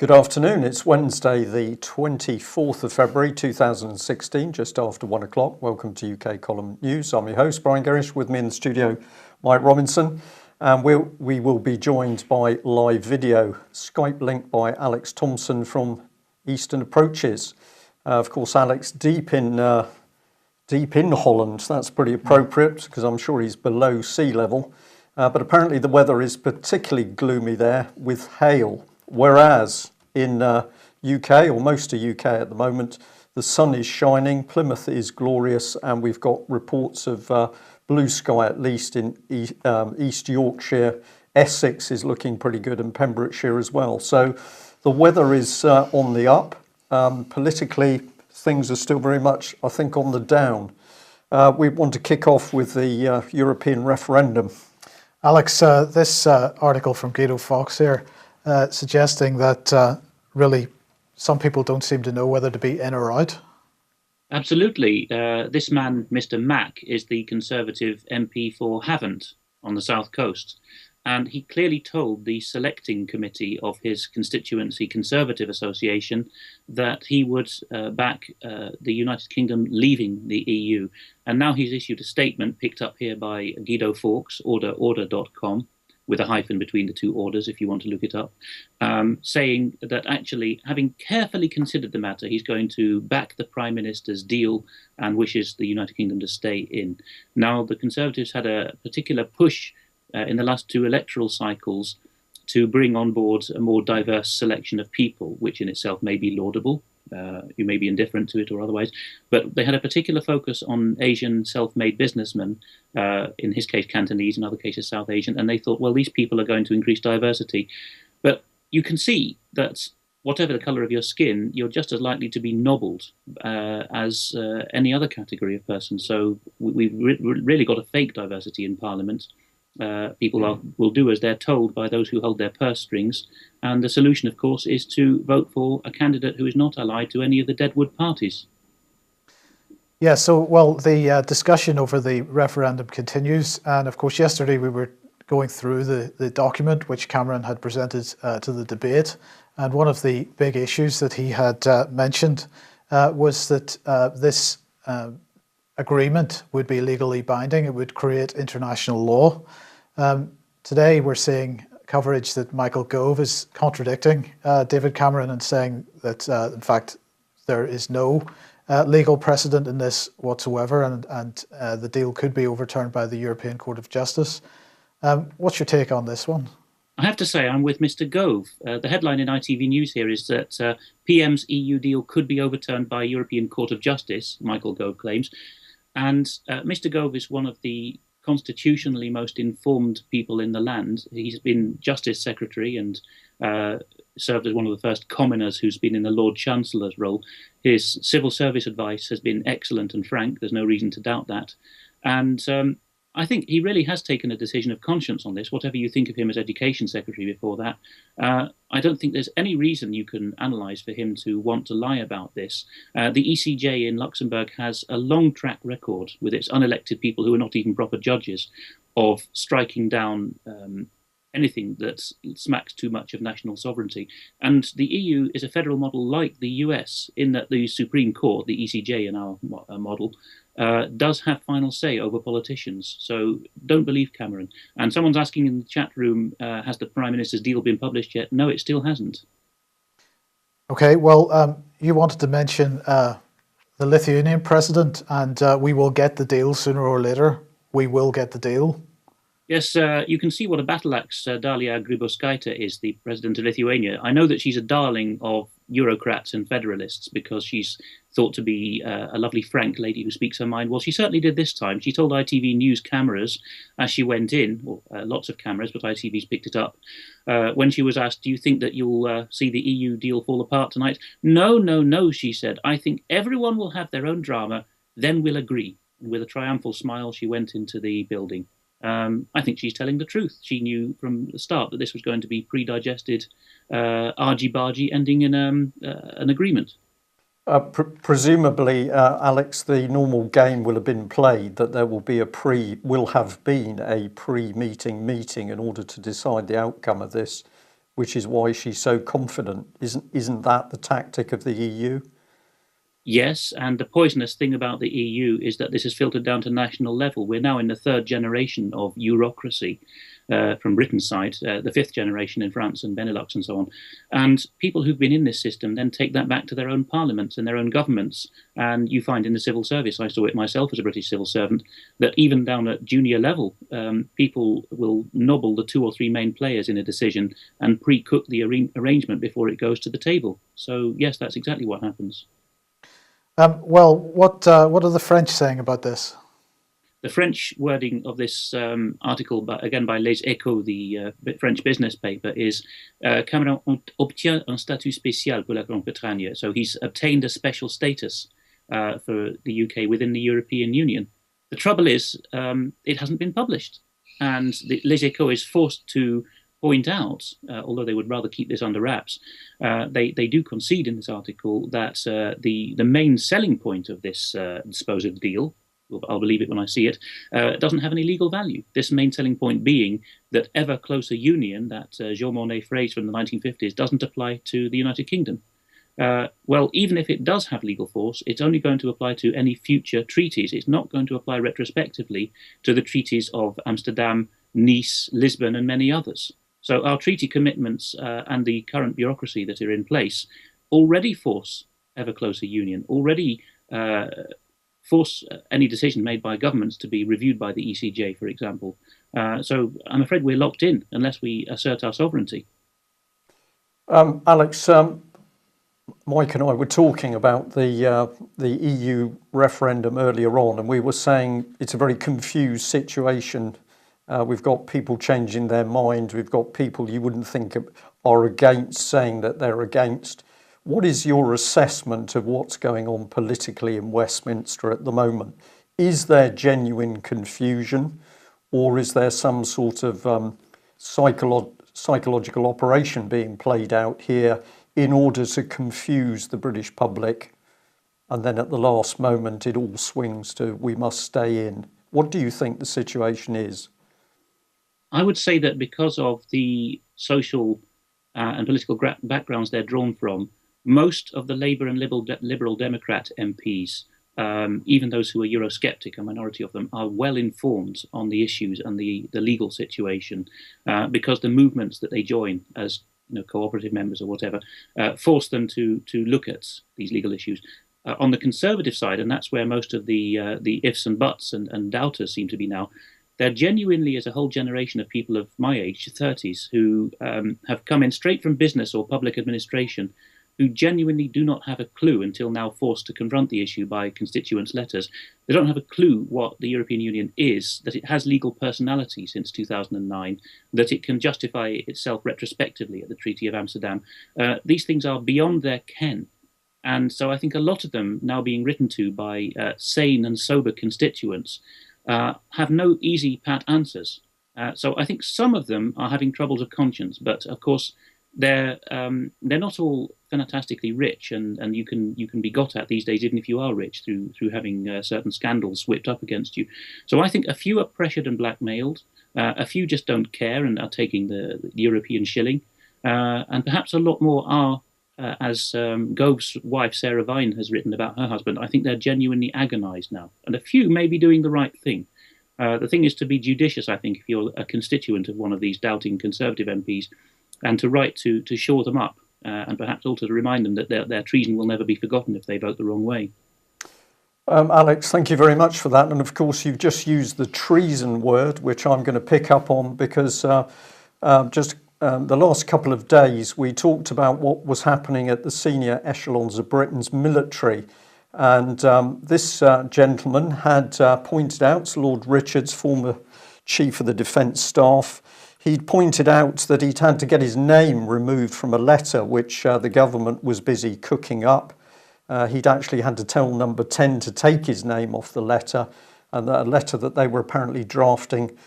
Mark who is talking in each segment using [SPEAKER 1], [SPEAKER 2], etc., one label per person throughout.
[SPEAKER 1] Good afternoon. It's Wednesday, the 24th of February 2016, just after 1 o'clock. Welcome to UK Column News. I'm your host, Brian Gerrish. With me in the studio, Mike Robinson. And we will be joined by live video, Skype link by Alex Thompson from Eastern Approaches. Of course, Alex, deep in Holland. That's pretty appropriate because I'm sure he's below sea level. But apparently the weather is particularly gloomy there with hail. Whereas in UK, or most of UK at the moment, the sun is shining, Plymouth is glorious, and we've got reports of blue sky, at least in East Yorkshire. Essex is looking pretty good, and Pembrokeshire as well. So the weather is on the up. Politically, things are still very much, I think, on the down. We want to kick off with the European referendum.
[SPEAKER 2] Alex, this article from Guido Fawkes here, suggesting that really some people don't seem to know whether to be in or out.
[SPEAKER 3] Absolutely. This man, Mr. Mack, is the Conservative MP for Havant on the south coast. And he clearly told the selecting committee of his constituency Conservative Association that he would back the United Kingdom leaving the EU. And now he's issued a statement picked up here by Guido Fawkes, order.com, with a hyphen between the two orders if you want to look it up, saying that actually, having carefully considered the matter, he's going to back the Prime Minister's deal and wishes the United Kingdom to stay in. Now, the Conservatives had a particular push in the last two electoral cycles to bring on board a more diverse selection of people, which in itself may be laudable. You may be indifferent to it or otherwise, but they had a particular focus on Asian self-made businessmen, in his case Cantonese, in other cases South Asian, and they thought, well, these people are going to increase diversity. But you can see that whatever the colour of your skin, you're just as likely to be nobbled as any other category of person. So we've really got a fake diversity in Parliament. People will do as they're told by those who hold their purse strings. And the solution, of course, is to vote for a candidate who is not allied to any of the Deadwood parties.
[SPEAKER 2] Yeah, so, well, the discussion over the referendum continues. And of course, yesterday we were going through the document which Cameron had presented to the debate. And one of the big issues that he had mentioned was that this agreement would be legally binding. It would create international law. Today we're seeing coverage that Michael Gove is contradicting David Cameron and saying that in fact there is no legal precedent in this whatsoever, and the deal could be overturned by the European Court of Justice. What's your take on this one?
[SPEAKER 3] I have to say I'm with Mr. Gove. The headline in ITV News here is that PM's EU deal could be overturned by European Court of Justice, Michael Gove claims. And Mr. Gove is one of the constitutionally most informed people in the land. He's been Justice Secretary and served as one of the first commoners who's been in the Lord Chancellor's role. His civil service advice has been excellent and frank. There's no reason to doubt that. And I think he really has taken a decision of conscience on this, whatever you think of him as Education Secretary before that. I don't think there's any reason you can analyse for him to want to lie about this. The ECJ in Luxembourg has a long track record with its unelected people who are not even proper judges of striking down anything that smacks too much of national sovereignty. And the EU is a federal model like the US in that the Supreme Court, the ECJ in our model, does have final say over politicians. So don't believe Cameron. And someone's asking in the chat room, has the Prime Minister's deal been published yet? No, it still hasn't.
[SPEAKER 2] Okay, well, you wanted to mention the Lithuanian president, and we will get the deal sooner or later. We will get the deal.
[SPEAKER 3] Yes, you can see what a battle axe Dalia Grybauskaite is, the president of Lithuania. I know that she's a darling of Eurocrats and federalists because she's thought to be a lovely, frank lady who speaks her mind. Well, she certainly did this time. She told ITV News cameras as she went in, or lots of cameras, but ITV's picked it up, when she was asked, do you think that you'll see the EU deal fall apart tonight? No, no, no, she said. I think everyone will have their own drama, then we'll agree. And with a triumphal smile, she went into the building. I think she's telling the truth. She knew from the start that this was going to be pre-digested argy-bargy ending in an agreement.
[SPEAKER 1] Presumably, Alex, the normal game will have been played, that there will have been a pre-meeting meeting in order to decide the outcome of this which is why she's so confident. Isn't that the tactic of the EU?
[SPEAKER 3] Yes, and the poisonous thing about the EU is that this has filtered down to national level. We're now in the third generation of eurocracy from Britain's side, the fifth generation in France and Benelux and so on. And people who've been in this system then take that back to their own parliaments and their own governments. And you find in the civil service, I saw it myself as a British civil servant, that even down at junior level, people will nobble the two or three main players in a decision and pre-cook the arrangement before it goes to the table. So yes, that's exactly what happens.
[SPEAKER 2] Well, what are the French saying about this?
[SPEAKER 3] The French wording of this article, again by Les Echos, the French business paper, is Cameron obtient un statut spécial pour la Grande-Bretagne. So he's obtained a special status for the UK within the European Union. The trouble is, it hasn't been published. And Les Echos is forced to point out, although they would rather keep this under wraps, they do concede in this article that the main selling point of this supposed deal, I'll believe it when I see it, doesn't have any legal value. This main selling point being that ever closer union that Jean Monnet phrase from the 1950s doesn't apply to the United Kingdom. Well, even if it does have legal force, it's only going to apply to any future treaties. It's not going to apply retrospectively to the treaties of Amsterdam, Nice, Lisbon, and many others. So our treaty commitments and the current bureaucracy that are in place already force ever closer union, already force any decision made by governments to be reviewed by the ECJ, for example. So I'm afraid we're locked in unless we assert our sovereignty.
[SPEAKER 1] Alex, Mike and I were talking about the EU referendum earlier on, and we were saying it's a very confused situation. We've got people changing their mind. We've got people you wouldn't think are against saying that they're against. What is your assessment of what's going on politically in Westminster at the moment? Is there genuine confusion, or is there some sort of psychological operation being played out here in order to confuse the British public, and then at the last moment it all swings to we must stay in? What do you think the situation is?
[SPEAKER 3] I would say that because of the social and political backgrounds they're drawn from, most of the Labour and Liberal Democrat MPs, even those who are Eurosceptic, a minority of them, are well informed on the issues and the legal situation, because the movements that they join as cooperative members or whatever force them to look at these legal issues. On the Conservative side, and that's where most of the ifs and buts and doubters seem to be now, there genuinely is a whole generation of people of my age, 30s, who have come in straight from business or public administration, who genuinely do not have a clue until now forced to confront the issue by constituents' letters. They don't have a clue what the European Union is, that it has legal personality since 2009, that it can justify itself retrospectively at the Treaty of Amsterdam. These things are beyond their ken. And so I think a lot of them, now being written to by sane and sober constituents, have no easy, pat answers. So I think some of them are having troubles of conscience, but of course they're not all fantastically rich, and you can be got at these days even if you are rich through having certain scandals whipped up against you. So I think a few are pressured and blackmailed, a few just don't care and are taking the European shilling, and perhaps a lot more are, as Gove's wife Sarah Vine has written about her husband, I think they're genuinely agonised now, and a few may be doing the right thing. The thing is to be judicious, I think, if you're a constituent of one of these doubting Conservative MPs, and to write to shore them up, and perhaps also to remind them that their treason will never be forgotten if they vote the wrong way.
[SPEAKER 1] Alex, thank you very much for that. And of course, you've just used the treason word, which I'm going to pick up on, because the last couple of days we talked about what was happening at the senior echelons of Britain's military. And this gentleman had pointed out, Lord Richards, former Chief of the Defence Staff, he'd pointed out that he'd had to get his name removed from a letter which the government was busy cooking up. He'd actually had to tell Number 10 to take his name off the letter, and a letter that they were apparently drafting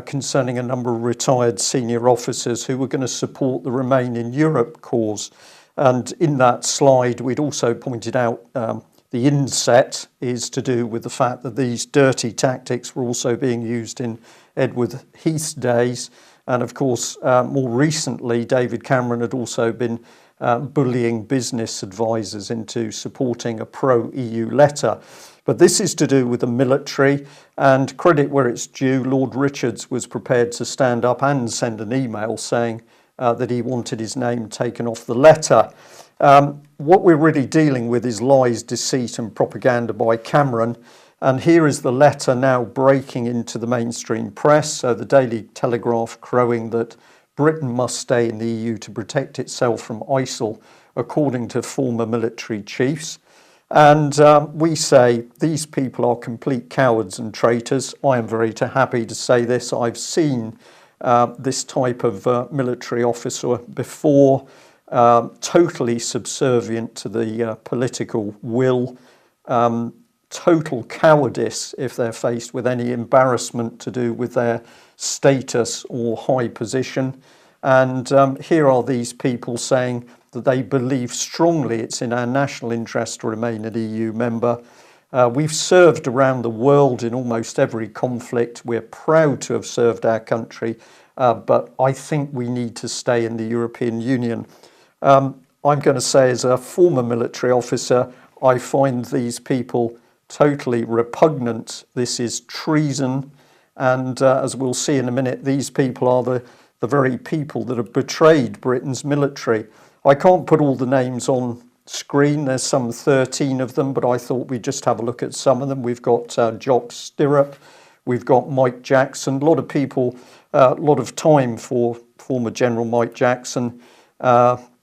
[SPEAKER 1] concerning a number of retired senior officers who were going to support the Remain in Europe cause. And in that slide, we'd also pointed out the inset is to do with the fact that these dirty tactics were also being used in Edward Heath's days. And of course, more recently, David Cameron had also been bullying business advisors into supporting a pro-EU letter. But this is to do with the military, and credit where it's due, Lord Richards was prepared to stand up and send an email saying that he wanted his name taken off the letter. What we're really dealing with is lies, deceit and propaganda by Cameron. And here is the letter now breaking into the mainstream press. So the Daily Telegraph crowing that Britain must stay in the EU to protect itself from ISIL, according to former military chiefs. And we say these people are complete cowards and traitors. I am very happy to say this. I've seen this type of military officer before, totally subservient to the political will, total cowardice if they're faced with any embarrassment to do with their status or high position. And here are these people saying that they believe strongly it's in our national interest to remain an EU member. We've served around the world in almost every conflict. We're proud to have served our country, but I think we need to stay in the European Union. I'm going to say, as a former military officer, I find these people totally repugnant. This is treason. And as we'll see in a minute, these people are the very people that have betrayed Britain's military. I can't put all the names on screen. There's some 13 of them, but I thought we'd just have a look at some of them. We've got Jock Stirrup. We've got Mike Jackson. A lot of people, a lot of time for former General Mike Jackson.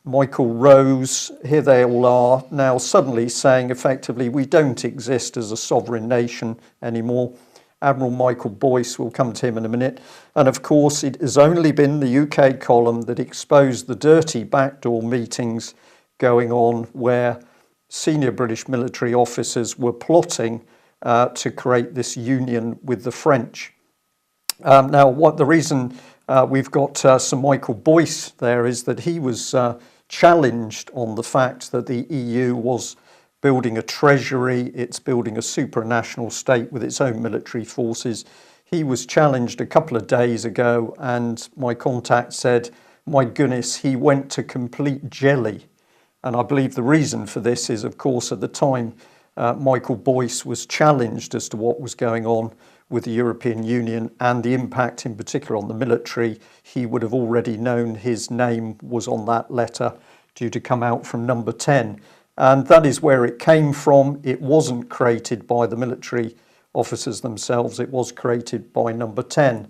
[SPEAKER 1] Michael Rose, here they all are now suddenly saying effectively we don't exist as a sovereign nation anymore. Admiral Michael Boyce, we'll come to him in a minute. And of course, it has only been the UK column that exposed the dirty backdoor meetings going on where senior British military officers were plotting to create this union with the French. Now, what the reason we've got Sir Michael Boyce there is that he was challenged on the fact that the EU was building a treasury, it's building a supranational state with its own military forces. He was challenged a couple of days ago, and my contact said, my goodness, he went to complete jelly. And I believe the reason for this is, of course, at the time, Michael Boyce was challenged as to what was going on with the European Union and the impact in particular on the military. He would have already known his name was on that letter due to come out from number 10. And that is where it came from. It wasn't created by the military officers themselves. It was created by number 10.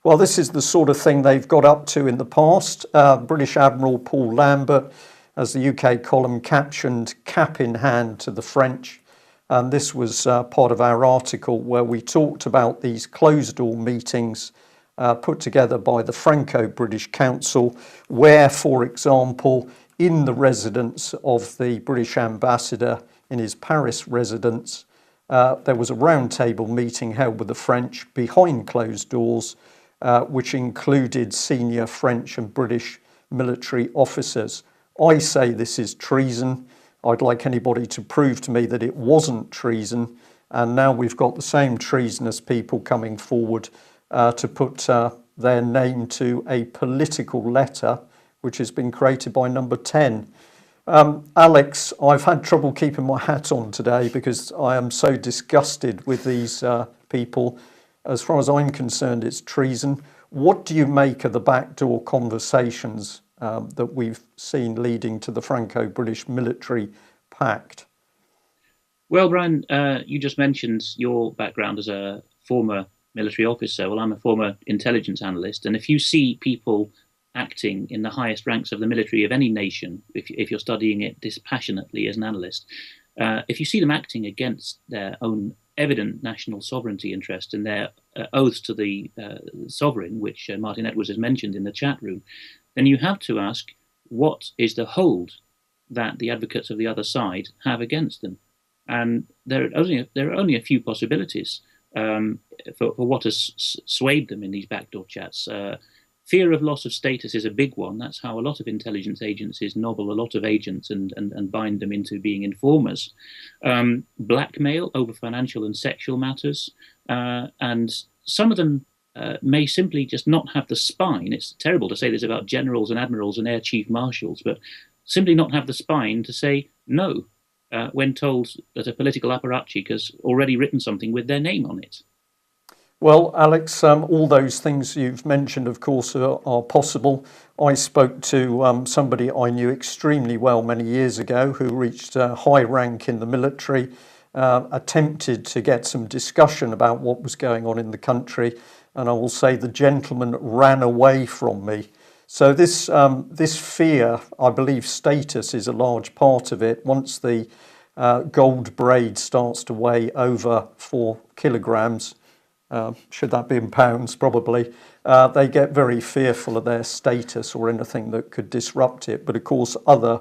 [SPEAKER 1] Well, this is the sort of thing they've got up to in the past. British Admiral Paul Lambert, as the UK column captioned, cap in hand to the French. And this was part of our article where we talked about these closed-door meetings put together by the Franco-British Council, where, for example, in the residence of the British ambassador in his Paris residence, there was a roundtable meeting held with the French behind closed doors, which included senior French and British military officers. I say this is treason. I'd like anybody to prove to me that it wasn't treason. And now we've got the same treasonous people coming forward to put their name to a political letter, which has been created by number 10. Alex, I've had trouble keeping my hat on today because I am so disgusted with these people. As far as I'm concerned, it's treason. What do you make of the backdoor conversations that we've seen leading to the Franco-British military pact?
[SPEAKER 3] Well, Brian, you just mentioned your background as a former military officer. Well, I'm a former intelligence analyst. And if you see people acting in the highest ranks of the military of any nation, if you're studying it dispassionately as an analyst, if you see them acting against their own evident national sovereignty interest and their oaths to the sovereign, which Martin Edwards has mentioned in the chat room, then you have to ask, what is the hold that the advocates of the other side have against them? And there are only a few possibilities for what has swayed them in these backdoor chats. Fear of loss of status is a big one. That's how a lot of intelligence agencies nobble a lot of agents and bind them into being informers. Blackmail over financial and sexual matters. And some of them may simply just not have the spine. It's terrible to say this about generals and admirals and air chief marshals, but simply not have the spine to say no when told that a political apparatchik has already written something with their name on it.
[SPEAKER 1] Well, Alex, all those things you've mentioned, of course, are possible. I spoke to somebody I knew extremely well many years ago who reached a high rank in the military, attempted to get some discussion about what was going on in the country, and I will say the gentleman ran away from me. So this fear, I believe status is a large part of it. Once the gold braid starts to weigh over 4 kilograms, should that be in pounds probably, they get very fearful of their status or anything that could disrupt it. But of course other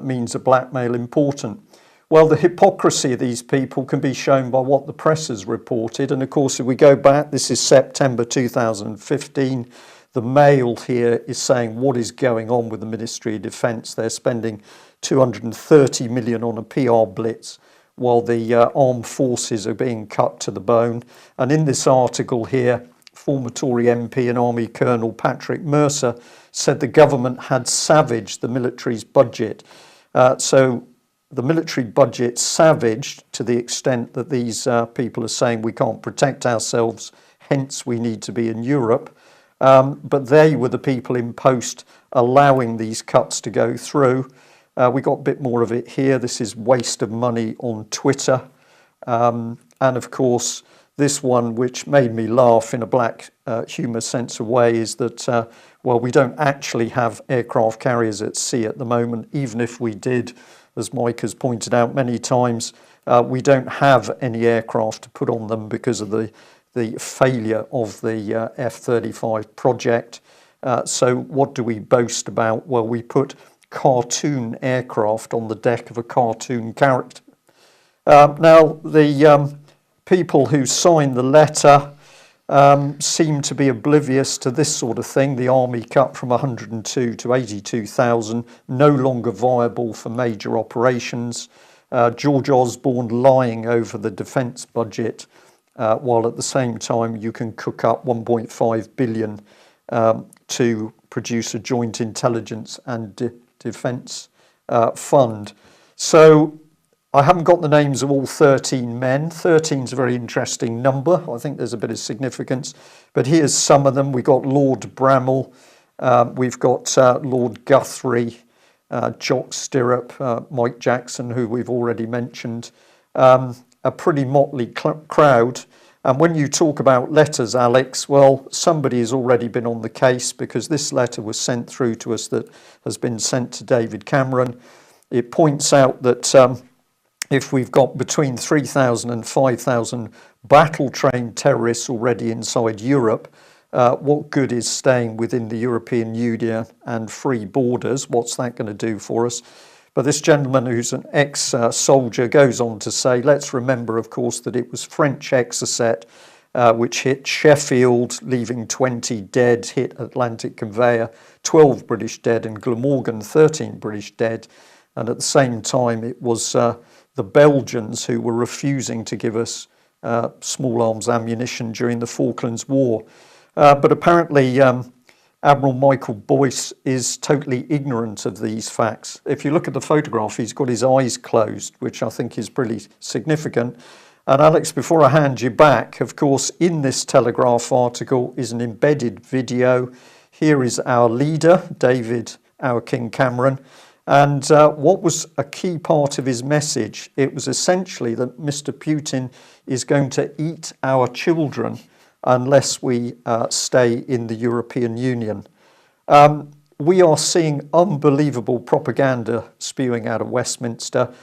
[SPEAKER 1] means of blackmail important. Well, the hypocrisy of these people can be shown by what the press has reported. And of course, if we go back, this is September 2015. The Mail here is saying what is going on with the Ministry of Defence. They're spending 230 million on a PR blitz while the armed forces are being cut to the bone. And in this article here, former Tory MP and Army Colonel Patrick Mercer said the government had savaged the military's budget. So the military budget savaged to the extent that these people are saying we can't protect ourselves, hence we need to be in Europe. But they were the people in post allowing these cuts to go through. We got a bit more of it here. This is waste of money on Twitter. And of course, this one, which made me laugh in a black humour sense of way, is that, well, we don't actually have aircraft carriers at sea at the moment. Even if we did, as Mike has pointed out many times, we don't have any aircraft to put on them because of the failure of the F-35 project. So what do we boast about? Well, we put cartoon aircraft on the deck of a cartoon character. Now, the people who signed the letter seem to be oblivious to this sort of thing. The army cut from 102 to 82,000, no longer viable for major operations. George Osborne lying over the defence budget, while at the same time you can cook up 1.5 billion to produce a joint intelligence and defence fund. So I haven't got the names of all 13 men. 13 is a very interesting number. I think there's a bit of significance. But here's some of them. We've got Lord Bramall. We've got Lord Guthrie, Jock Stirrup, Mike Jackson, who we've already mentioned. A pretty motley crowd. And when you talk about letters, Alex, well, somebody has already been on the case because this letter was sent through to us that has been sent to David Cameron. It points out that if we've got between 3,000 and 5,000 battle-trained terrorists already inside Europe, what good is staying within the European Union and free borders? What's that going to do for us? But this gentleman, who's an ex-soldier, goes on to say, let's remember, of course, that it was French Exocet which hit Sheffield, leaving 20 dead, hit Atlantic Conveyor, 12 British dead, and Glamorgan, 13 British dead. And at the same time, it was the Belgians who were refusing to give us small arms ammunition during the Falklands War. But apparently, Admiral Michael Boyce is totally ignorant of these facts. If you look at the photograph, he's got his eyes closed, which I think is pretty significant. And Alex, before I hand you back, of course, in this Telegraph article is an embedded video. Here is our leader, David, our King Cameron. And what was a key part of his message? It was essentially that Mr. Putin is going to eat our children unless we stay in the European Union. We are seeing unbelievable propaganda spewing out of Westminster.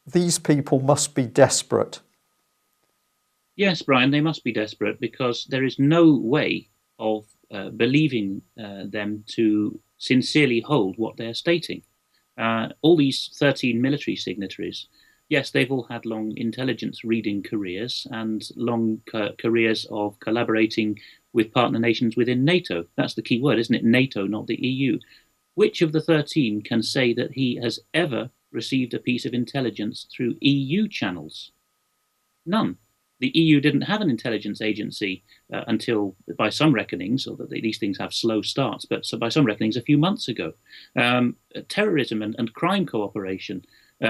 [SPEAKER 1] These people must be desperate.
[SPEAKER 3] Yes, Brian, they must be desperate because there is no way of believing them to sincerely hold what they're stating. All these 13 military signatories, yes, they've all had long intelligence reading careers and long careers of collaborating with partner nations within NATO. That's the key word, isn't it? NATO, not the EU. Which of the 13 can say that he has ever received a piece of intelligence through EU channels? None. The EU didn't have an intelligence agency until, by some reckonings, although these things have slow starts, but so by some reckonings, a few months ago. Terrorism and crime cooperation.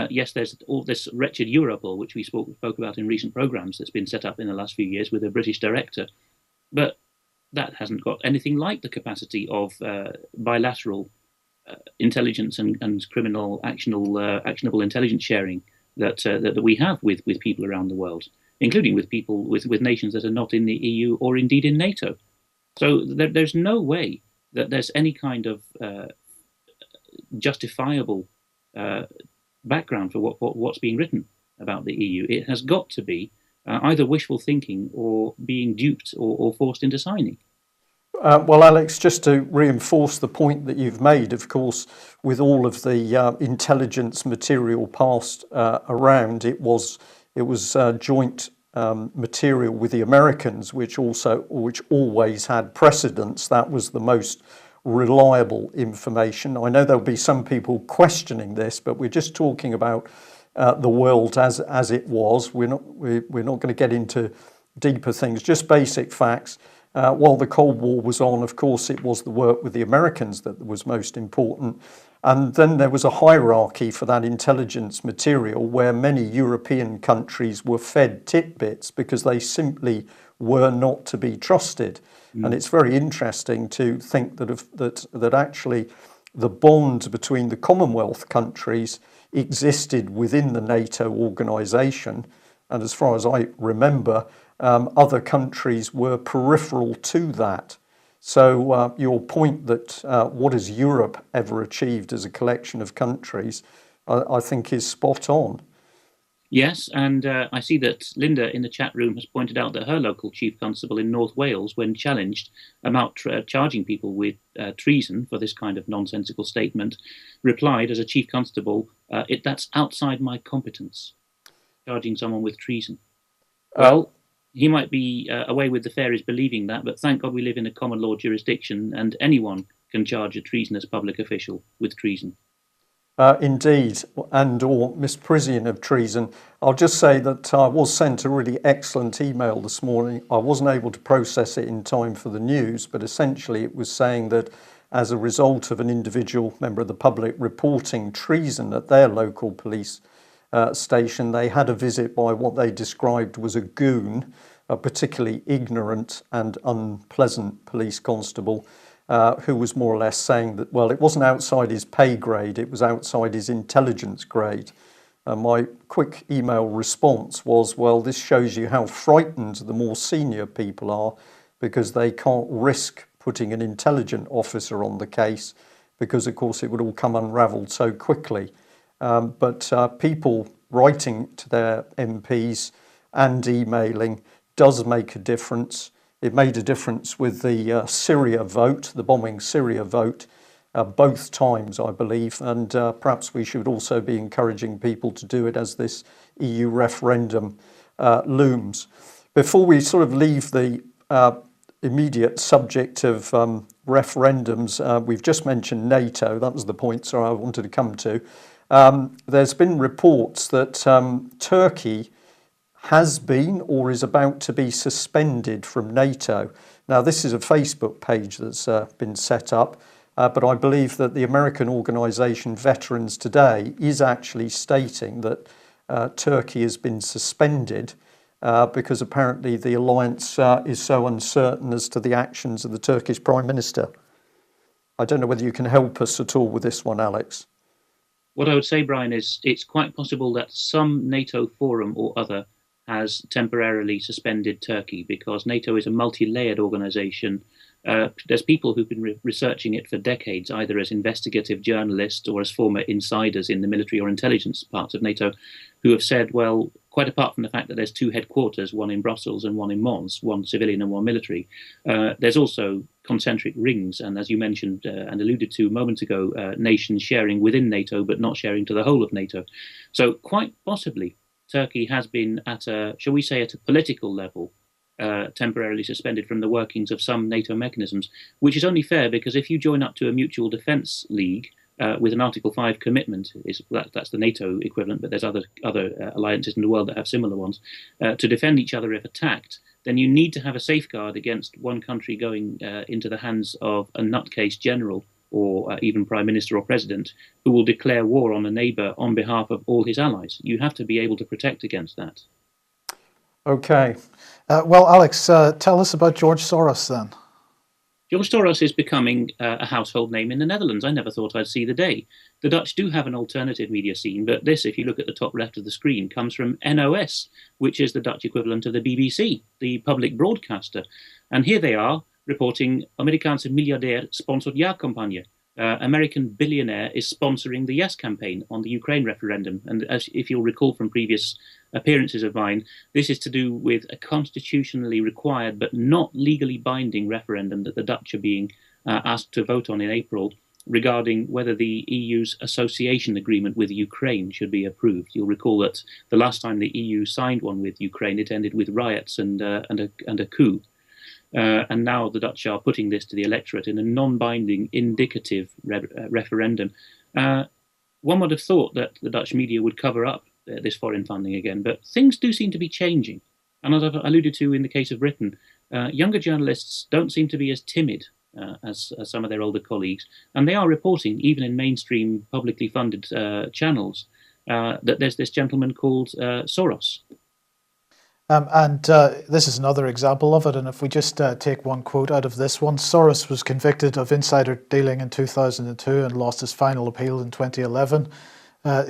[SPEAKER 3] Yes, there's all this wretched Europol, which we spoke about in recent programs, that's been set up in the last few years with a British director. But that hasn't got anything like the capacity of bilateral intelligence and criminal actionable intelligence sharing that we have with people around the world, including with people with nations that are not in the EU or indeed in NATO. So there's no way that there's any kind of justifiable background for what's being written about the EU. It has got to be either wishful thinking or being duped or forced into signing.
[SPEAKER 1] Well, Alex, just to reinforce the point that you've made, of course, with all of the intelligence material passed around, it was joint material with the Americans, which always had precedence. That was the most reliable information. I know there'll be some people questioning this, but we're just talking about the world as it was. We're not going to get into deeper things, just basic facts. While the Cold War was on, of course, it was the work with the Americans that was most important. And then there was a hierarchy for that intelligence material where many European countries were fed tidbits because they simply were not to be trusted. And it's very interesting to think that actually the bond between the Commonwealth countries existed within the NATO organisation. And as far as I remember, other countries were peripheral to that. So your point that what has Europe ever achieved as a collection of countries, I think is spot on.
[SPEAKER 3] Yes, and I see that Linda in the chat room has pointed out that her local chief constable in North Wales, when challenged about charging people with treason for this kind of nonsensical statement, replied as a chief constable, that's outside my competence, charging someone with treason. Well, he might be away with the fairies believing that, but thank God we live in a common law jurisdiction and anyone can charge a treasonous public official with treason.
[SPEAKER 1] Indeed, and or misprision of treason. I'll just say that I was sent a really excellent email this morning. I wasn't able to process it in time for the news, but essentially it was saying that as a result of an individual member of the public reporting treason at their local police station, they had a visit by what they described was a goon, a particularly ignorant and unpleasant police constable, who was more or less saying that, well, it wasn't outside his pay grade, it was outside his intelligence grade. My quick email response was, well, this shows you how frightened the more senior people are because they can't risk putting an intelligent officer on the case because, of course, it would all come unravelled so quickly. But people writing to their MPs and emailing does make a difference. It made a difference with the Syria vote, the bombing Syria vote, both times, I believe. And perhaps we should also be encouraging people to do it as this EU referendum looms. Before we sort of leave the immediate subject of referendums, we've just mentioned NATO. That was the point, so I wanted to come to. There's been reports that Turkey has been or is about to be suspended from NATO. Now, this is a Facebook page that's been set up, but I believe that the American organisation Veterans Today is actually stating that Turkey has been suspended because apparently the alliance is so uncertain as to the actions of the Turkish Prime Minister. I don't know whether you can help us at all with this one, Alex.
[SPEAKER 3] What I would say, Brian, is it's quite possible that some NATO forum or other has temporarily suspended Turkey because NATO is a multi-layered organisation. There's people who've been researching it for decades, either as investigative journalists or as former insiders in the military or intelligence parts of NATO, who have said, well, quite apart from the fact that there's two headquarters, one in Brussels and one in Mons, one civilian and one military, there's also concentric rings, and as you mentioned and alluded to moments ago, nations sharing within NATO but not sharing to the whole of NATO. So quite possibly Turkey has been at a, shall we say, at a political level, temporarily suspended from the workings of some NATO mechanisms, which is only fair because if you join up to a mutual defence league with an Article 5 commitment, that's the NATO equivalent, but there's other alliances in the world that have similar ones, to defend each other if attacked, then you need to have a safeguard against one country going into the hands of a nutcase general or even prime minister or president who will declare war on a neighbour on behalf of all his allies. You have to be able to protect against that.
[SPEAKER 1] Okay.
[SPEAKER 2] Well, Alex, tell us about George Soros then.
[SPEAKER 3] George Soros is becoming a household name in the Netherlands. I never thought I'd see the day. The Dutch do have an alternative media scene, but this, if you look at the top left of the screen, comes from NOS, which is the Dutch equivalent of the BBC, the public broadcaster. And here they are reporting Amerikaanse miljardair sponsort ja-campagne. American billionaire is sponsoring the yes campaign on the Ukraine referendum. And as if you'll recall from previous appearances of mine, this is to do with a constitutionally required but not legally binding referendum that the Dutch are being asked to vote on in April regarding whether the EU's association agreement with Ukraine should be approved. You'll recall that the last time the EU signed one with Ukraine, it ended with riots and a coup. And now the Dutch are putting this to the electorate in a non-binding, indicative referendum. One would have thought that the Dutch media would cover up this foreign funding again, but things do seem to be changing. And as I've alluded to in the case of Britain, younger journalists don't seem to be as timid as some of their older colleagues. And they are reporting, even in mainstream publicly funded channels, that there's this gentleman called Soros.
[SPEAKER 2] This is another example of it. And if we just take one quote out of this one, Soros was convicted of insider dealing in 2002 and lost his final appeal in 2011.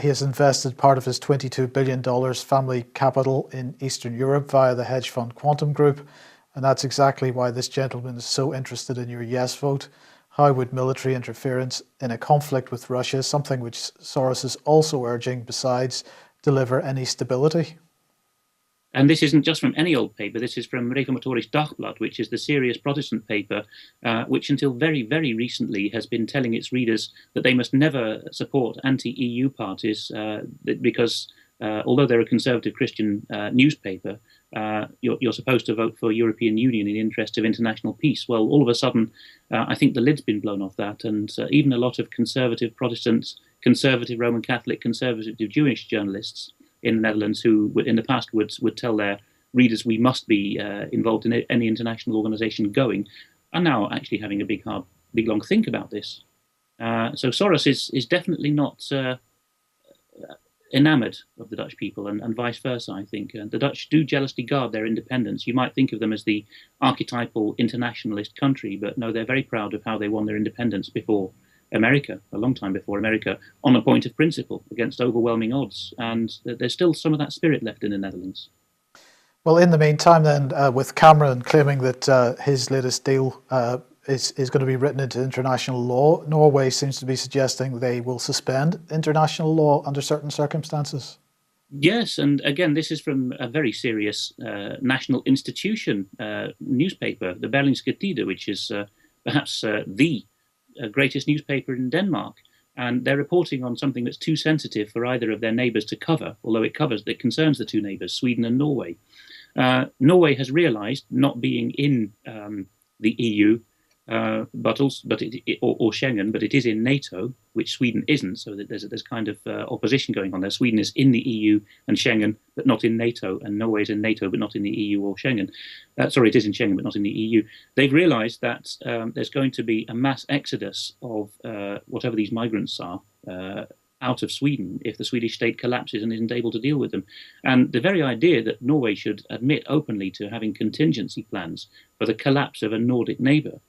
[SPEAKER 2] He has invested part of his $22 billion family capital in Eastern Europe via the hedge fund Quantum Group. And that's exactly why this gentleman is so interested in your yes vote. How would military interference in a conflict with Russia, something which Soros is also urging besides, deliver any stability?
[SPEAKER 3] And this isn't just from any old paper. This is from Reformatorisch Dagblad, which is the serious Protestant paper, which until very, very recently has been telling its readers that they must never support anti-EU parties because although they're a conservative Christian newspaper, you're supposed to vote for European Union in the interest of international peace. Well, all of a sudden, I think the lid's been blown off that, and even a lot of conservative Protestants, conservative Roman Catholic, conservative Jewish journalists in the Netherlands who in the past would tell their readers we must be involved in any international organization going, are now actually having a big long think about this. So Soros is definitely not enamored of the Dutch people, and vice versa, I think. The Dutch do jealously guard their independence. You might think of them as the archetypal internationalist country, but no, they're very proud of how they won their independence before America, a long time before America, on a point of principle against overwhelming odds. And there's still some of that spirit left in the Netherlands.
[SPEAKER 2] Well, in the meantime, then, with Cameron claiming that his latest deal is going to be written into international law, Norway seems to be suggesting they will suspend international law under certain circumstances.
[SPEAKER 3] Yes, and again, this is from a very serious national institution newspaper, the Berlingske Tidende, which is perhaps the greatest newspaper in Denmark, and they're reporting on something that's too sensitive for either of their neighbours to cover, although it concerns the two neighbours, Sweden and Norway. Norway has realised, not being in the EU, or Schengen, but it is in NATO, which Sweden isn't. So that there's kind of opposition going on there. Sweden is in the EU and Schengen, but not in NATO, and Norway is in NATO, but not in the EU or Schengen. Sorry, it is in Schengen, but not in the EU. They've realised that there's going to be a mass exodus of whatever these migrants are out of Sweden if the Swedish state collapses and isn't able to deal with them. And the very idea that Norway should admit openly to having contingency plans for the collapse of a Nordic neighbour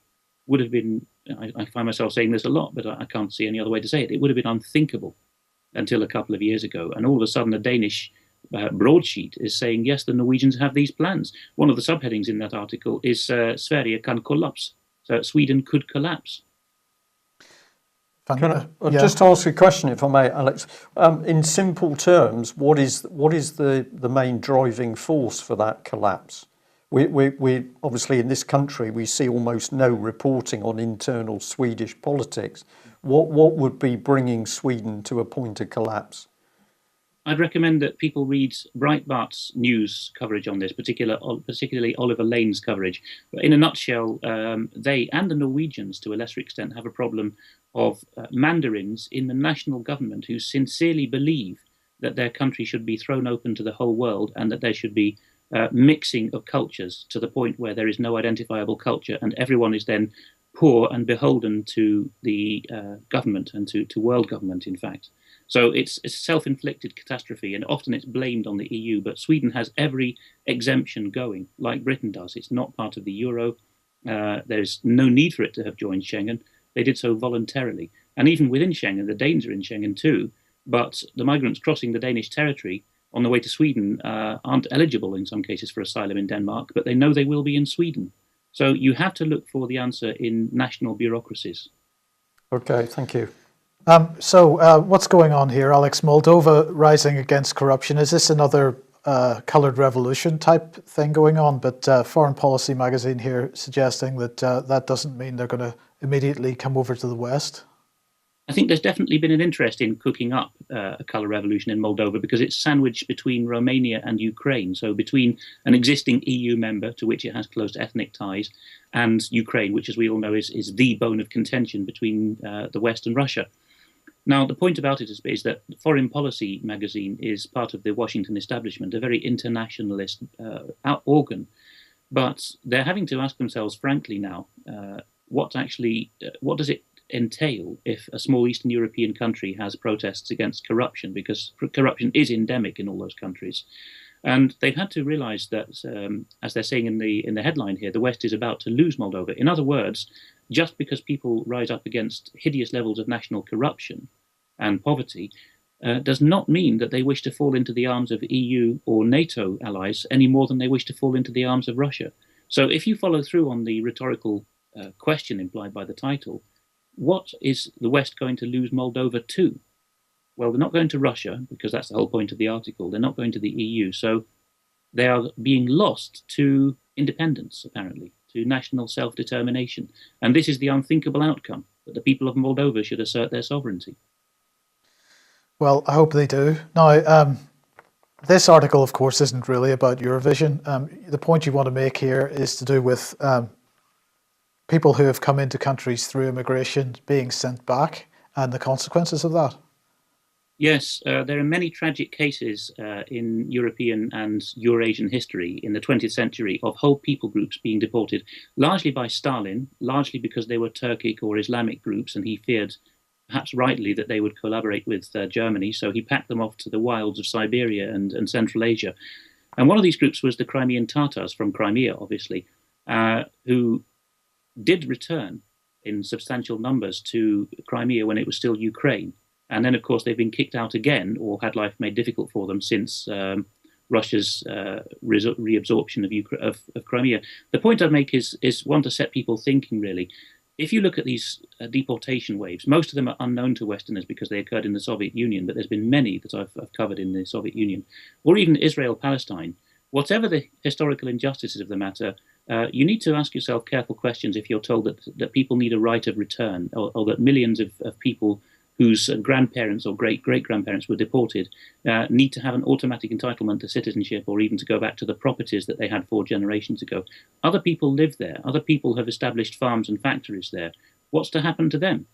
[SPEAKER 3] would have been, I find myself saying this a lot, but I can't see any other way to say it. It would have been unthinkable until a couple of years ago. And all of a sudden, a Danish broadsheet is saying, yes, the Norwegians have these plans. One of the subheadings in that article is Sverige kan kollaps. So Sweden could collapse.
[SPEAKER 1] Can I just ask a question, if I may, Alex? In simple terms, what is the main driving force for that collapse? We obviously in this country we see almost no reporting on internal Swedish politics. What would be bringing Sweden to a point of collapse?
[SPEAKER 3] I'd recommend that people read Breitbart's news coverage on this, particularly Oliver Lane's coverage. But in a nutshell, they and the Norwegians, to a lesser extent, have a problem of mandarins in the national government who sincerely believe that their country should be thrown open to the whole world and that there should be mixing of cultures to the point where there is no identifiable culture and everyone is then poor and beholden to the government and to world government, in fact. So it's a self-inflicted catastrophe, and often it's blamed on the EU, but Sweden has every exemption going, like Britain does. It's not part of the euro. There's no need for it to have joined Schengen. They did so voluntarily. And even within Schengen, the Danes are in Schengen too, but the migrants crossing the Danish territory on the way to Sweden aren't eligible in some cases for asylum in Denmark, but they know they will be in Sweden. So you have to look for the answer in national bureaucracies.
[SPEAKER 1] Okay, thank you.
[SPEAKER 2] So what's going on here, Alex? Moldova rising against corruption. Is this another coloured revolution type thing going on? But Foreign Policy magazine here suggesting that that doesn't mean they're going to immediately come over to the West.
[SPEAKER 3] I think there's definitely been an interest in cooking up a colour revolution in Moldova because it's sandwiched between Romania and Ukraine. So between an existing EU member to which it has close ethnic ties and Ukraine, which, as we all know, is the bone of contention between the West and Russia. Now, the point about it is that Foreign Policy magazine is part of the Washington establishment, a very internationalist organ. But they're having to ask themselves, frankly now, what does it entail if a small Eastern European country has protests against corruption, because corruption is endemic in all those countries. And they've had to realize that, as they're saying in the headline here, the West is about to lose Moldova. In other words, just because people rise up against hideous levels of national corruption and poverty does not mean that they wish to fall into the arms of EU or NATO allies any more than they wish to fall into the arms of Russia. So if you follow through on the rhetorical question implied by the title, what is the West going to lose Moldova to? Well, they're not going to Russia, because that's the whole point of the article. They're not going to the EU. So they are being lost to independence, apparently, to national self-determination. And this is the unthinkable outcome, that the people of Moldova should assert their sovereignty.
[SPEAKER 2] Well, I hope they do. Now, this article, of course, isn't really about Eurovision. The point you want to make here is to do with people who have come into countries through immigration being sent back and the consequences of that.
[SPEAKER 3] Yes, there are many tragic cases in European and Eurasian history in the 20th century of whole people groups being deported, largely by Stalin, largely because they were Turkic or Islamic groups, and he feared, perhaps rightly, that they would collaborate with Germany, so he packed them off to the wilds of Siberia and Central Asia. And one of these groups was the Crimean Tatars from Crimea, obviously, who did return in substantial numbers to Crimea when it was still Ukraine. And then, of course, they've been kicked out again or had life made difficult for them since Russia's reabsorption of Crimea. The point I'd make is one to set people thinking, really. If you look at these deportation waves, most of them are unknown to Westerners because they occurred in the Soviet Union, but there's been many that I've covered in the Soviet Union, or even Israel-Palestine. Whatever the historical injustices of the matter, you need to ask yourself careful questions if you're told that people need a right of return, or that millions of people whose grandparents or great-great-grandparents were deported need to have an automatic entitlement to citizenship or even to go back to the properties that they had 4 generations ago. Other people live there. Other people have established farms and factories there. What's to happen to them?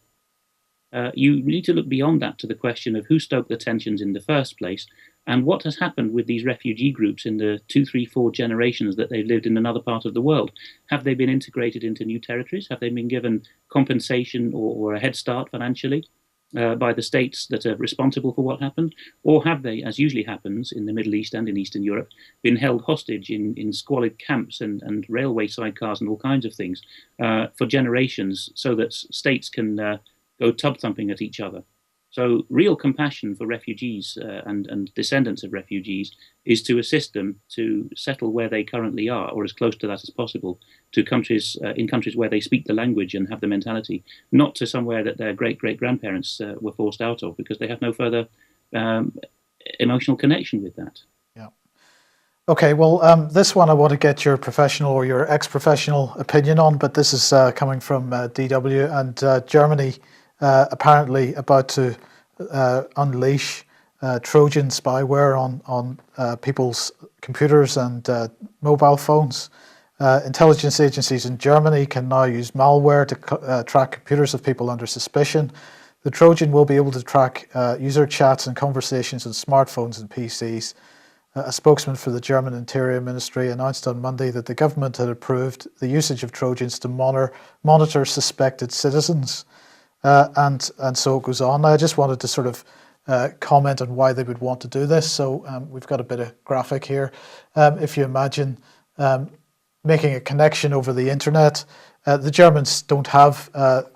[SPEAKER 3] You need to look beyond that to the question of who stoked the tensions in the first place and what has happened with these refugee groups in the 2, 3, 4 generations that they've lived in another part of the world. Have they been integrated into new territories? Have they been given compensation or a head start financially by the states that are responsible for what happened? Or have they, as usually happens in the Middle East and in Eastern Europe, been held hostage in squalid camps and railway sidecars and all kinds of things for generations so that states can go tub-thumping at each other? So real compassion for refugees and descendants of refugees is to assist them to settle where they currently are, or as close to that as possible, to countries in countries where they speak the language and have the mentality, not to somewhere that their great-great-grandparents were forced out of because they have no further emotional connection with that.
[SPEAKER 2] Yeah. Okay, well, this one I want to get your professional or your ex-professional opinion on, but this is coming from DW, and Germany apparently about to unleash Trojan spyware on people's computers and mobile phones. Intelligence agencies in Germany can now use malware to track computers of people under suspicion. The Trojan will be able to track user chats and conversations on smartphones and PCs. A spokesman for the German Interior Ministry announced on Monday that the government had approved the usage of Trojans to monitor suspected citizens. And so it goes on. I just wanted to sort of comment on why they would want to do this. So we've got a bit of graphic here. If you imagine making a connection over the internet, the Germans don't have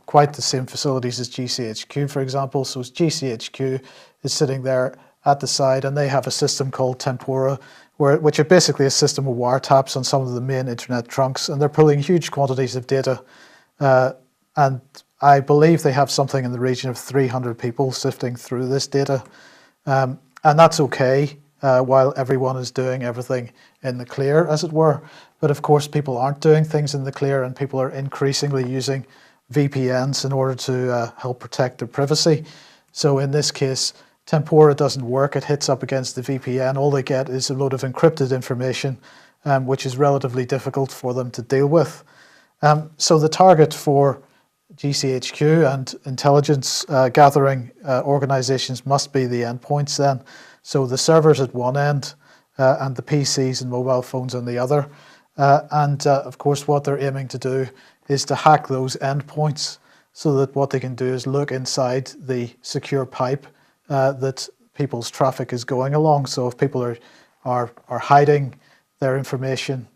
[SPEAKER 2] quite the same facilities as GCHQ, for example. So GCHQ is sitting there at the side, and they have a system called Tempora, which are basically a system of wiretaps on some of the main internet trunks, and they're pulling huge quantities of data. And I believe they have something in the region of 300 people sifting through this data. And that's okay while everyone is doing everything in the clear, as it were. But of course, people aren't doing things in the clear, and people are increasingly using VPNs in order to help protect their privacy. So in this case, Tempora doesn't work. It hits up against the VPN. All they get is a load of encrypted information, which is relatively difficult for them to deal with. So the target for GCHQ and intelligence gathering organizations must be the endpoints then. So the servers at one end and the PCs and mobile phones on the other. Of course, what they're aiming to do is to hack those endpoints so that what they can do is look inside the secure pipe that people's traffic is going along. So if people are hiding their information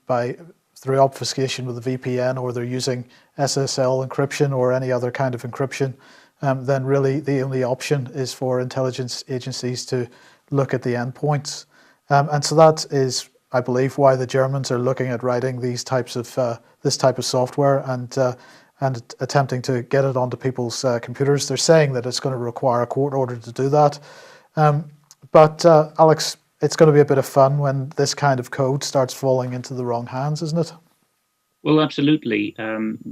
[SPEAKER 2] through obfuscation with a VPN, or they're using SSL encryption or any other kind of encryption, then really the only option is for intelligence agencies to look at the endpoints. And so that is, I believe, why the Germans are looking at writing this type of software and attempting to get it onto people's computers. They're saying that it's going to require a court order to do that. But Alex, it's going to be a bit of fun when this kind of code starts falling into the wrong hands, isn't it?
[SPEAKER 3] Well, absolutely.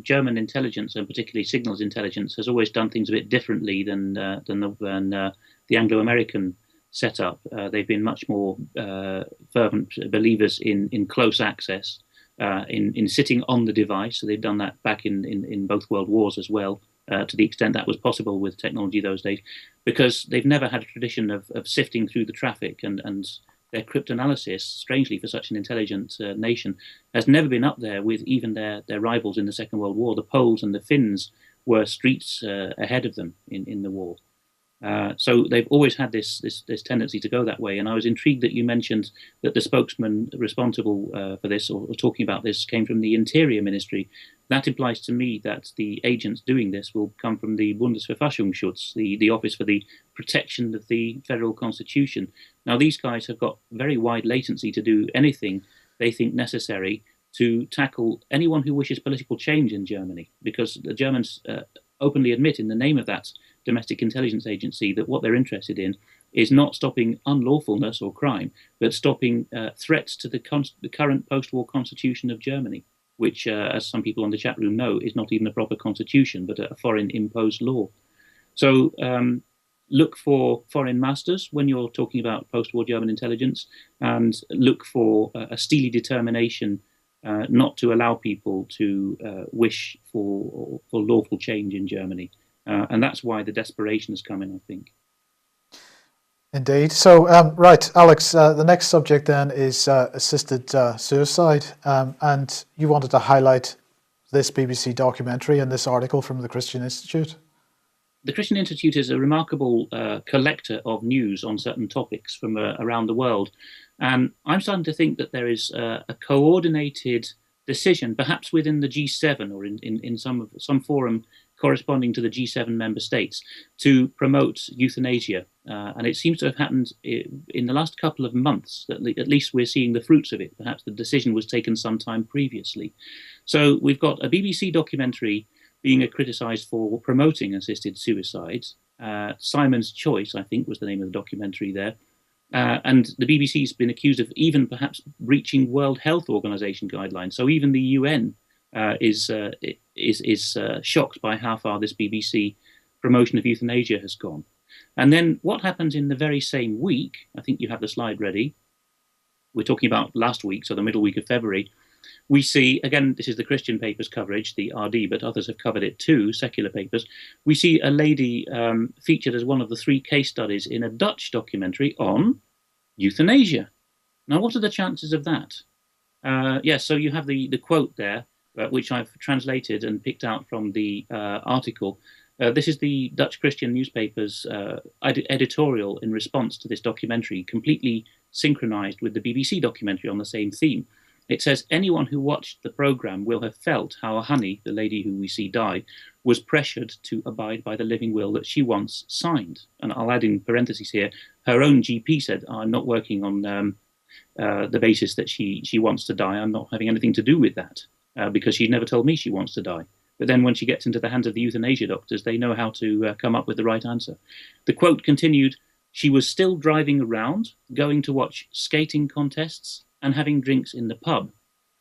[SPEAKER 3] German intelligence, and particularly signals intelligence, has always done things a bit differently than the Anglo-American setup. They've been much more fervent believers in close access, in sitting on the device. So they've done that back in both world wars as well, to the extent that was possible with technology those days, because they've never had a tradition of sifting through the traffic, and their cryptanalysis, strangely for such an intelligent nation, has never been up there with even their rivals in the Second World War. The Poles and the Finns were streets ahead of them in the war. So they've always had this tendency to go that way. And I was intrigued that you mentioned that the spokesman responsible for this, or talking about this, came from the Interior Ministry. That implies to me that the agents doing this will come from the Bundesverfassungsschutz, the Office for the Protection of the Federal Constitution. Now, these guys have got very wide latency to do anything they think necessary to tackle anyone who wishes political change in Germany, because the Germans openly admit in the name of that domestic intelligence agency that what they're interested in is not stopping unlawfulness or crime, but stopping threats to the current post-war constitution of Germany, which, as some people on the chat room know, is not even a proper constitution, but a foreign imposed law. So look for foreign masters when you're talking about post-war German intelligence, and look for a steely determination not to allow people to wish for lawful change in Germany. And that's why the desperation has come in, I think.
[SPEAKER 2] Indeed. So, right, Alex, the next subject then is assisted suicide. And you wanted to highlight this BBC documentary and this article from the Christian Institute.
[SPEAKER 3] The Christian Institute is a remarkable collector of news on certain topics from around the world. And I'm starting to think that there is a coordinated decision, perhaps within the G7 or in some forum corresponding to the G7 member states, to promote euthanasia. And it seems to have happened in the last couple of months. At least we're seeing the fruits of it. Perhaps the decision was taken some time previously. So we've got a BBC documentary being criticised for promoting assisted suicide. Simon's Choice, I think, was the name of the documentary there. And the BBC's been accused of even perhaps breaching World Health Organization guidelines. So even the UN is shocked by how far this BBC promotion of euthanasia has gone. And then what happens in the very same week, I think you have the slide ready. We're talking about last week, so the middle week of February. We see, again, this is the Christian papers coverage, the RD, but others have covered it too, secular papers. We see a lady featured as one of the 3 case studies in a Dutch documentary on euthanasia. Now, what are the chances of that? Yes, so you have the quote there, which I've translated and picked out from the article. This is the Dutch Christian newspaper's editorial in response to this documentary, completely synchronized with the BBC documentary on the same theme. It says, anyone who watched the program will have felt how Honey, the lady who we see die, was pressured to abide by the living will that she once signed. And I'll add in parentheses here, her own GP said, I'm not working on the basis that she wants to die. I'm not having anything to do with that because she's never told me she wants to die. But then when she gets into the hands of the euthanasia doctors, they know how to come up with the right answer. The quote continued, she was still driving around, going to watch skating contests and having drinks in the pub.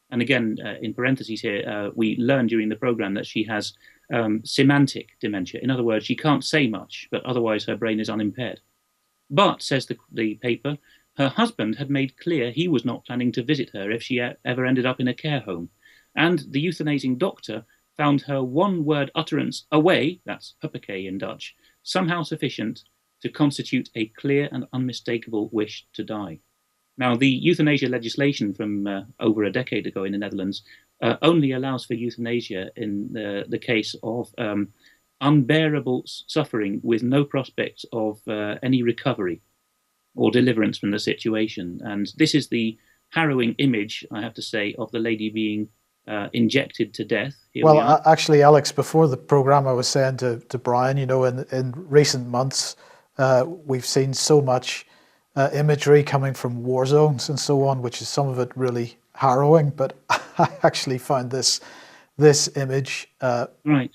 [SPEAKER 3] And again, in parentheses here, we learned during the program that she has semantic dementia. In other words, she can't say much, but otherwise her brain is unimpaired. But, says the paper, her husband had made clear he was not planning to visit her if she ever ended up in a care home. And the euthanizing doctor found her one-word utterance away, that's huppakee in Dutch, somehow sufficient to constitute a clear and unmistakable wish to die. Now, the euthanasia legislation from over a decade ago in the Netherlands only allows for euthanasia in the case of unbearable suffering with no prospect of any recovery or deliverance from the situation. And this is the harrowing image, I have to say, of the lady being injected to death.
[SPEAKER 2] Actually, Alex, before the programme, I was saying to Brian, you know, in recent months, we've seen so much imagery coming from war zones and so on, which is some of it really harrowing. But I actually find this image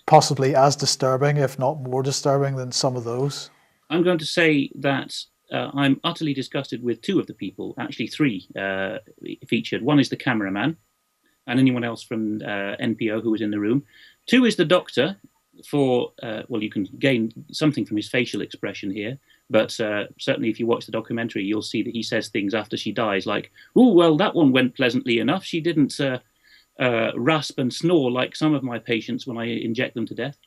[SPEAKER 2] possibly as disturbing, if not more disturbing, than some of those.
[SPEAKER 3] I'm going to say that I'm utterly disgusted with 2 of the people, actually 3 featured. One is the cameraman and anyone else from NPO who was in the room. 2 is the doctor for, well, you can gain something from his facial expression here, but certainly if you watch the documentary, you'll see that he says things after she dies like, oh, well, that one went pleasantly enough. She didn't rasp and snore like some of my patients when I inject them to death.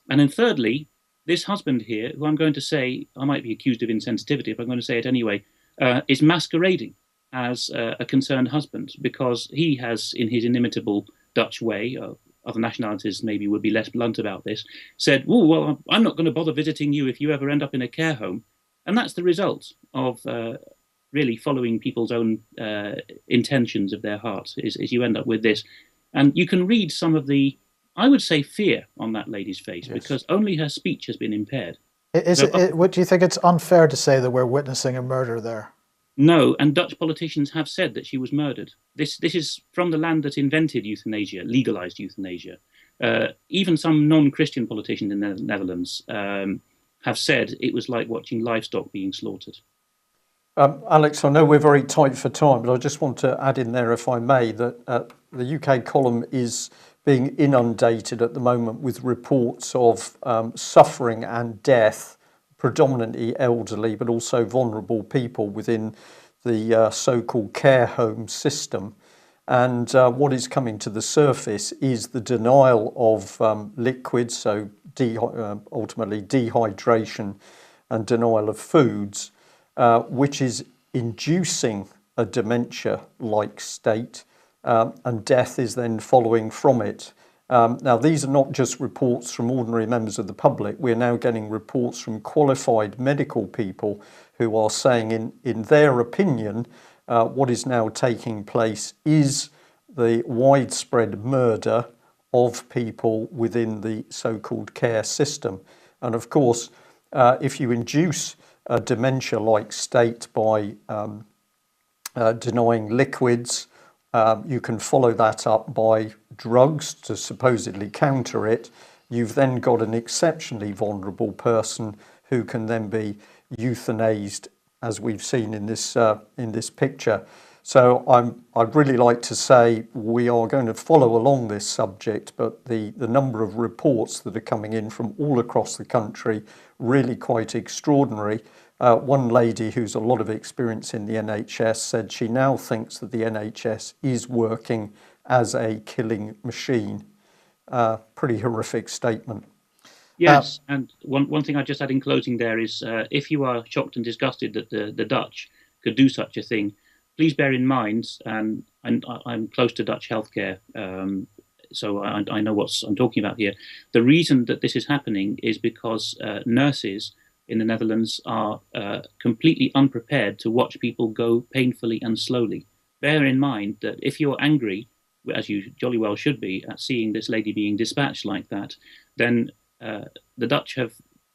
[SPEAKER 3] And then thirdly, this husband here, who I'm going to say, I might be accused of insensitivity if I'm going to say it anyway, is masquerading as a concerned husband because he has, in his inimitable Dutch way, other nationalities maybe would be less blunt about this, said, oh, well, I'm not going to bother visiting you if you ever end up in a care home. And that's the result of really following people's own intentions of their hearts, is you end up with this. And you can read some of the, I would say, fear on that lady's face, yes, because only her speech has been impaired.
[SPEAKER 2] What do you think it's unfair to say that we're witnessing a murder there?
[SPEAKER 3] No, and Dutch politicians have said that she was murdered. This is from the land that invented euthanasia, legalized euthanasia. Even some non-Christian politicians in the Netherlands have said it was like watching livestock being slaughtered.
[SPEAKER 1] Alex, I know we're very tight for time, but I just want to add in there, if I may, that the UK column is being inundated at the moment with reports of suffering and death, predominantly elderly, but also vulnerable people within the so-called care home system. And what is coming to the surface is the denial of liquids, so ultimately dehydration and denial of foods, which is inducing a dementia-like state, and death is then following from it. Now, these are not just reports from ordinary members of the public. We're now getting reports from qualified medical people who are saying, in their opinion, what is now taking place is the widespread murder of people within the so-called care system. And of course, if you induce a dementia-like state by denying liquids, you can follow that up by drugs to supposedly counter it. You've then got an exceptionally vulnerable person who can then be euthanized, as we've seen in this picture. So I'd really like to say we are going to follow along this subject, but the number of reports that are coming in from all across the country really quite extraordinary. One lady who's a lot of experience in the NHS said she now thinks that the NHS is working as a killing machine. Pretty horrific statement.
[SPEAKER 3] Yes, and one thing I just add in closing there is if you are shocked and disgusted that the Dutch could do such a thing, please bear in mind, and I'm close to Dutch healthcare, so I know what I'm talking about here. The reason that this is happening is because nurses in the Netherlands are completely unprepared to watch people go painfully and slowly. Bear in mind that if you're angry, as you jolly well should be, at seeing this lady being dispatched like that, then the Dutch have,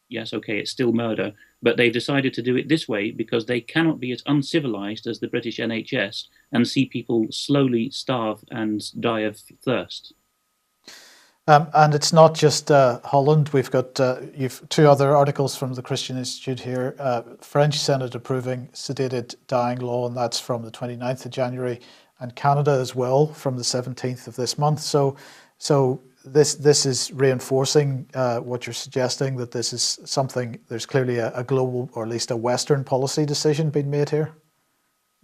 [SPEAKER 3] yes, okay, it's still murder, but they've decided to do it this way because they cannot be as uncivilized as the British NHS and see people slowly starve and die of thirst.
[SPEAKER 2] And it's not just Holland. We've got you've two other articles from the Christian Institute here. French Senate approving sedated dying law, and that's from the 29th of January, and Canada as well from the 17th of this month. So this is reinforcing what you're suggesting, that this is something, there's clearly a global, or at least a Western policy decision being made here.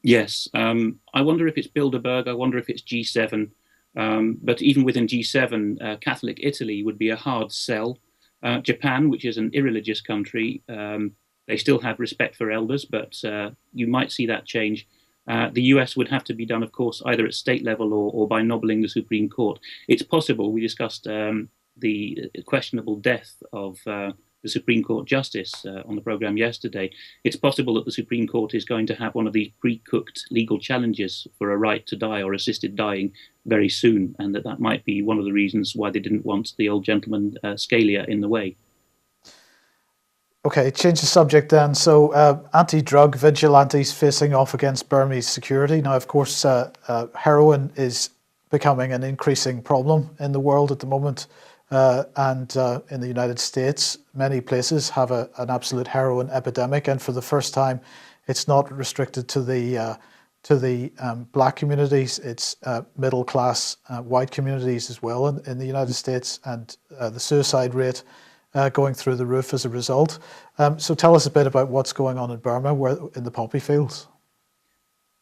[SPEAKER 3] Yes, I wonder if it's Bilderberg, I wonder if it's G7, but even within G7, Catholic Italy would be a hard sell. Japan, which is an irreligious country, they still have respect for elders, but you might see that change. The US would have to be done, of course, either at state level or by nobbling the Supreme Court. It's possible, we discussed the questionable death of the Supreme Court justice on the program yesterday. It's possible that the Supreme Court is going to have one of these pre-cooked legal challenges for a right to die or assisted dying very soon, and that might be one of the reasons why they didn't want the old gentleman Scalia in the way.
[SPEAKER 2] Okay, change the subject then. So anti-drug vigilantes facing off against Burmese security. Now, of course, heroin is becoming an increasing problem in the world at the moment. And in the United States, many places have an absolute heroin epidemic. And for the first time, it's not restricted to the black communities. It's middle-class white communities as well in the United States. And the suicide rate going through the roof as a result. So tell us a bit about what's going on in Burma, in the poppy fields.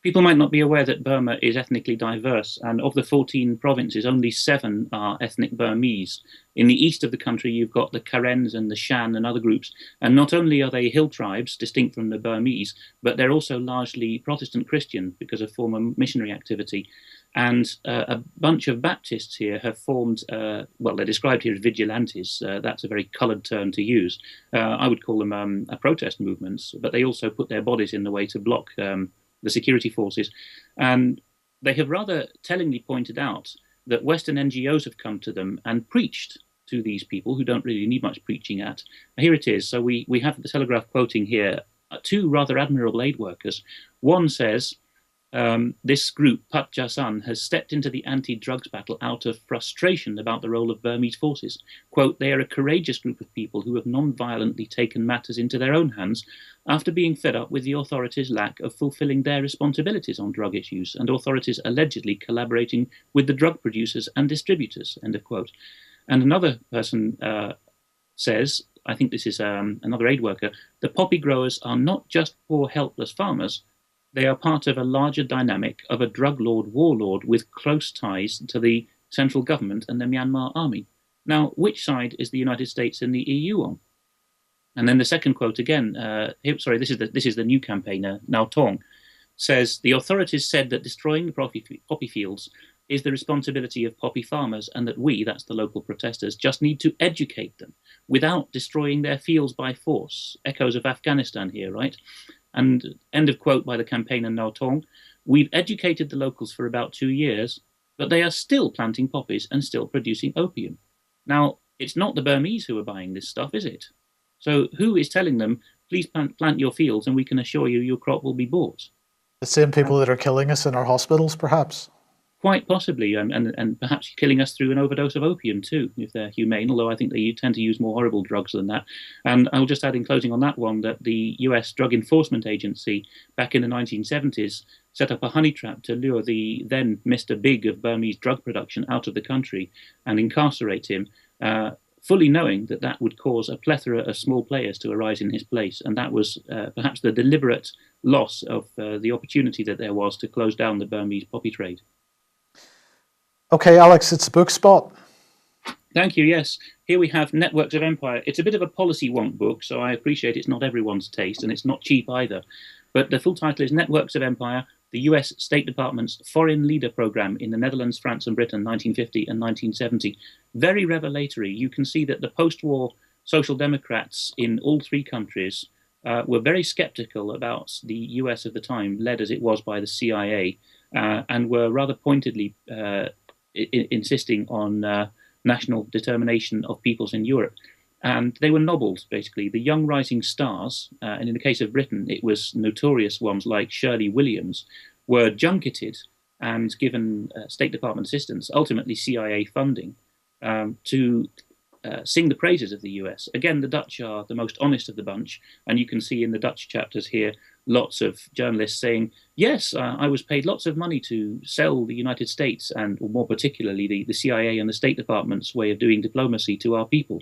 [SPEAKER 3] People might not be aware that Burma is ethnically diverse, and of the 14 provinces, only 7 are ethnic Burmese. In the east of the country, you've got the Karens and the Shan and other groups, and not only are they hill tribes, distinct from the Burmese, but they're also largely Protestant Christian because of former missionary activity. And a bunch of Baptists here have formed, well, they're described here as vigilantes. That's a very coloured term to use. I would call them a protest movement, but they also put their bodies in the way to block the security forces. And they have rather tellingly pointed out that Western NGOs have come to them and preached to these people who don't really need much preaching at. Here it is. So we have the Telegraph quoting here 2 rather admirable aid workers. One says, this group, Pat Jasan, has stepped into the anti-drugs battle out of frustration about the role of Burmese forces. Quote, they are a courageous group of people who have non-violently taken matters into their own hands after being fed up with the authorities' lack of fulfilling their responsibilities on drug issues and authorities allegedly collaborating with the drug producers and distributors, end of quote. And another person says, I think this is another aid worker, the poppy growers are not just poor helpless farmers, they are part of a larger dynamic of a drug lord warlord with close ties to the central government and the Myanmar army. Now, which side is the United States and the EU on? And then the second quote again, this is the new campaigner, Ngao Tong, says, the authorities said that destroying the poppy fields is the responsibility of poppy farmers and that we, that's the local protesters, just need to educate them without destroying their fields by force. Echoes of Afghanistan here, right? And end of quote by the campaigner Ngao Tong. We've educated the locals for about 2 years, but they are still planting poppies and still producing opium. Now, it's not the Burmese who are buying this stuff, is it? So who is telling them, please plant your fields and we can assure you your crop will be bought?
[SPEAKER 2] The same people that are killing us in our hospitals, perhaps?
[SPEAKER 3] Quite possibly, and perhaps killing us through an overdose of opium too, if they're humane, although I think they tend to use more horrible drugs than that. And I'll just add in closing on that one that the US Drug Enforcement Agency back in the 1970s set up a honey trap to lure the then Mr. Big of Burmese drug production out of the country and incarcerate him. fully knowing that that would cause a plethora of small players to arise in his place. And that was perhaps the deliberate loss of the opportunity that there was to close down the Burmese poppy trade.
[SPEAKER 2] Okay, Alex, it's book spot.
[SPEAKER 3] Thank you. Yes, here we have Networks of Empire. It's a bit of a policy wonk book, so I appreciate it's not everyone's taste, and it's not cheap either. But the full title is Networks of Empire, the US State Department's Foreign Leader Program in the Netherlands, France, and Britain, 1950 and 1970. Very revelatory. You can see that the post-war Social Democrats in all three countries were very skeptical about the US of the time, led as it was by the CIA, and were rather pointedly insisting on national determination of peoples in Europe. And they were nobbled, basically. The young rising stars, and in the case of Britain, it was notorious ones like Shirley Williams, were junketed and given State Department assistance, ultimately CIA funding, to sing the praises of the US. Again, the Dutch are the most honest of the bunch, and you can see in the Dutch chapters here lots of journalists saying, yes, I was paid lots of money to sell the United States, and more particularly the CIA and the State Department's way of doing diplomacy to our people.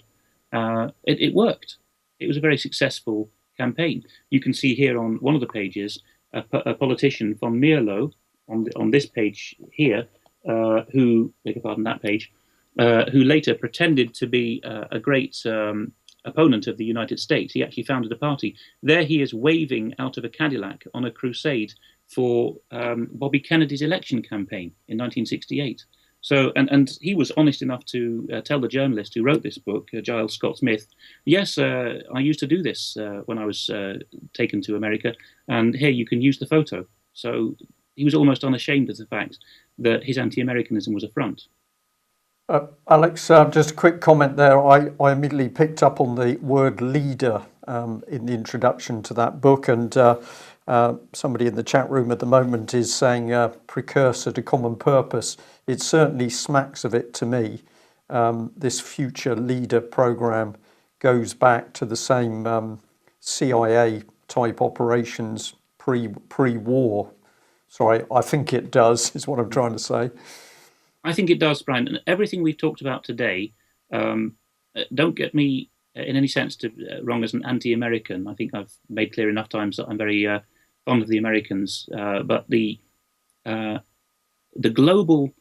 [SPEAKER 3] It worked. It was a very successful campaign. You can see here on one of the pages a politician from Mierlo, on this page here, who, beg your pardon, that page, who later pretended to be a great opponent of the United States. He actually founded a party. There he is waving out of a Cadillac on a crusade for Bobby Kennedy's election campaign in 1968. So, and he was honest enough to tell the journalist who wrote this book, Giles Scott Smith, yes, I used to do this when I was taken to America, and here you can use the photo. So he was almost unashamed of the fact that his anti-Americanism was a front.
[SPEAKER 1] Alex, just a quick comment there. I immediately picked up on the word leader in the introduction to that book, and somebody in the chat room at the moment is saying precursor to common purpose. It certainly smacks of it to me. This future leader program goes back to the same CIA type operations pre-war. Sorry, I think it does, is what I'm trying to say.
[SPEAKER 3] I think it does, Brian. And everything we've talked about today, don't get me in any sense wrong as an anti-American. I think I've made clear enough times that I'm very fond of the Americans. But the global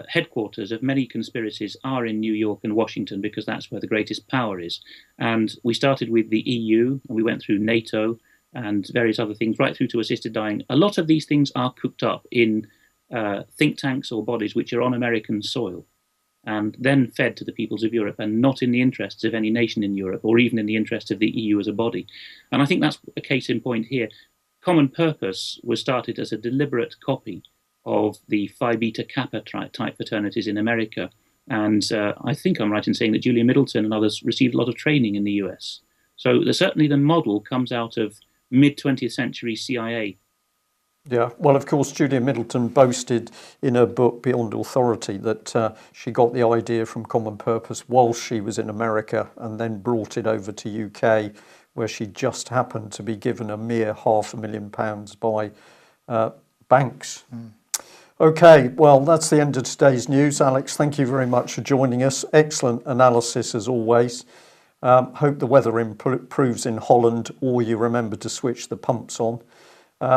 [SPEAKER 3] headquarters of many conspiracies are in New York and Washington, because that's where the greatest power is. And we started with the EU, and we went through NATO and various other things, right through to assisted dying. A lot of these things are cooked up in think tanks or bodies which are on American soil, and then fed to the peoples of Europe, and not in the interests of any nation in Europe, or even in the interests of the EU as a body. And I think that's a case in point here. Common Purpose was started as a deliberate copy of the Phi Beta Kappa type fraternities in America. And I think I'm right in saying that Julian Middleton and others received a lot of training in the US. So certainly the model comes out of mid-20th century CIA.
[SPEAKER 1] Yeah, well, of course, Julia Middleton boasted in her book Beyond Authority that she got the idea from Common Purpose while she was in America, and then brought it over to UK, where she just happened to be given a mere £500,000 by banks. Okay, well, that's the end of today's news. Alex, thank you very much for joining us. Excellent analysis as always. Hope the weather improves in Holland, or you remember to switch the pumps on.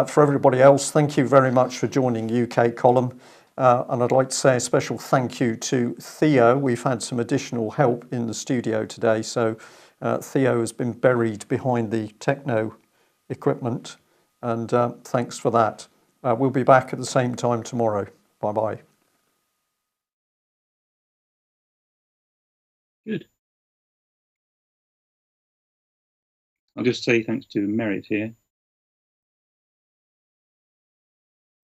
[SPEAKER 1] For everybody else, thank you very much for joining UK Column. And I'd like to say a special thank you to Theo. We've had some additional help in the studio today. So Theo has been buried behind the techno equipment. And thanks for that. We'll be back at the same time tomorrow. Bye-bye.
[SPEAKER 3] Good. I'll just say thanks to Merit here.